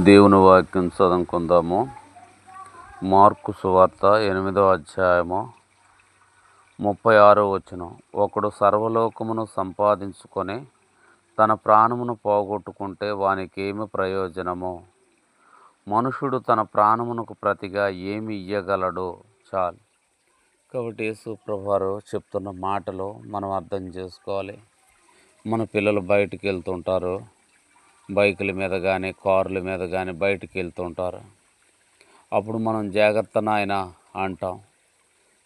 దేవుని వాక్యం చదువుకుందాము. మార్కు సువార్త 8వ అధ్యాయము 36వ వచనం. ఒకడు సర్వలోకమును సంపాదించుకొని తన ప్రాణమును పోగొట్టుకుంటే వానికేమి ప్రయోజనము? మనుషుడు తన ప్రాణమునకు ప్రతిగా ఏమి ఇయ్యగలడు? చాలు. కాబట్టి యేసు ప్రభువారు చెప్తున్న మాటలు మనం అర్థం చేసుకోవాలి. మన పిల్లలు బయటికి వెళ్తుంటారు, బైకుల మీద కానీ కార్ల మీద కానీ బయటికి వెళ్తుంటారు. అప్పుడు మనం జాగ్రత్త నాయనా అంటాం.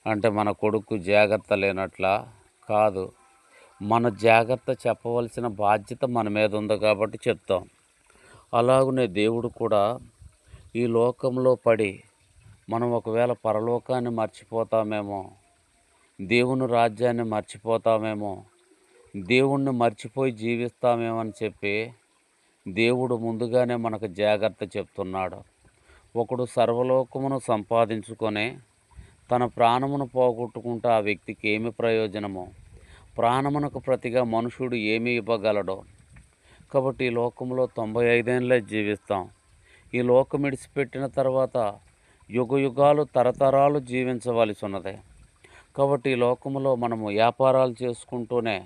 అంటే మన కొడుకు జాగ్రత్త లేనట్లా కాదు, మన జాగ్రత్త చెప్పవలసిన బాధ్యత మన మీద ఉంది కాబట్టి చెప్తాం. అలాగనే దేవుడు కూడా ఈ లోకంలో పడి మనం ఒకవేళ పరలోకాన్ని మర్చిపోతామేమో, దేవుని రాజ్యాన్ని మర్చిపోతామేమో, దేవుణ్ణి మర్చిపోయి జీవిస్తామేమో అని చెప్పి దేవుడు ముందుగానే మనకు జాగ్రత్త చెప్తున్నాడు. ఒకడు సర్వలోకమును సంపాదించుకొని తన ప్రాణమును పోగొట్టుకుంటే ఆ వ్యక్తికి ఏమి ప్రయోజనమో, ప్రాణమునకు ప్రతిగా మనుషుడు ఏమి ఇవ్వగలడో. కాబట్టి ఈ లోకంలో 95 ఏళ్ళే జీవిస్తాం. ఈ లోకం విడిచిపెట్టిన తర్వాత యుగ యుగాలు తరతరాలు జీవించవలసి ఉన్నది. కాబట్టి ఈ లోకంలో మనము వ్యాపారాలు చేసుకుంటూనే,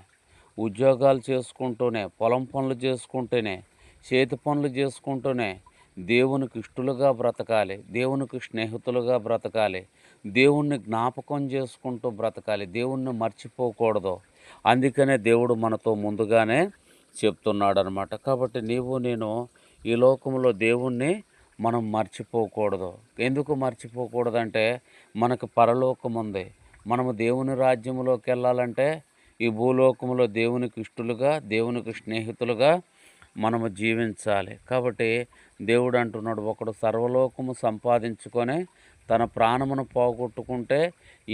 ఉద్యోగాలు చేసుకుంటూనే, పొలం పనులు చేసుకుంటూనే, చేతి పనులు చేసుకుంటూనే దేవునికి ఇష్టలుగా బ్రతకాలి, దేవునికి స్నేహితులుగా బ్రతకాలి, దేవుణ్ణి జ్ఞాపకం చేసుకుంటూ బ్రతకాలి, దేవుణ్ణి మర్చిపోకూడదు. అందుకనే దేవుడు మనతో ముందుగానే చెప్తున్నాడు అనమాట. కాబట్టి నీవు నేను ఈ లోకంలో దేవుణ్ణి మనం మర్చిపోకూడదు. ఎందుకు మర్చిపోకూడదంటే మనకు పరలోకం ఉంది. మనము దేవుని రాజ్యంలోకి వెళ్ళాలంటే ఈ భూలోకంలో దేవునికి ఇష్టలుగా, దేవునికి స్నేహితులుగా మనము జీవించాలి. కాబట్టి దేవుడు అంటున్నాడు, ఒకడు సర్వలోకము సంపాదించుకొని తన ప్రాణమును పోగొట్టుకుంటే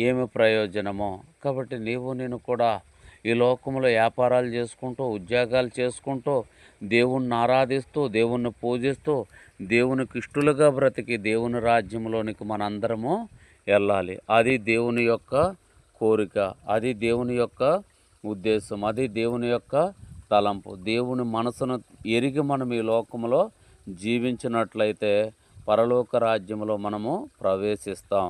ఏమి ప్రయోజనమో. కాబట్టి నీవు నేను కూడా ఈ లోకంలో వ్యాపారాలు చేసుకుంటూ, ఉద్యోగాలు చేసుకుంటూ, దేవుణ్ణి ఆరాధిస్తూ, దేవుణ్ణి పూజిస్తూ, దేవునికి ఇష్టలుగా బ్రతికి దేవుని రాజ్యంలోనికి మనందరము వెళ్ళాలి. అది దేవుని యొక్క కోరిక, అది దేవుని యొక్క ఉద్దేశం, అది దేవుని యొక్క తలంపు. దేవుని మనసును ఎరిగి మనం ఈ లోకంలో జీవించినట్లయితే పరలోక రాజ్యంలో మనము ప్రవేశిస్తాం.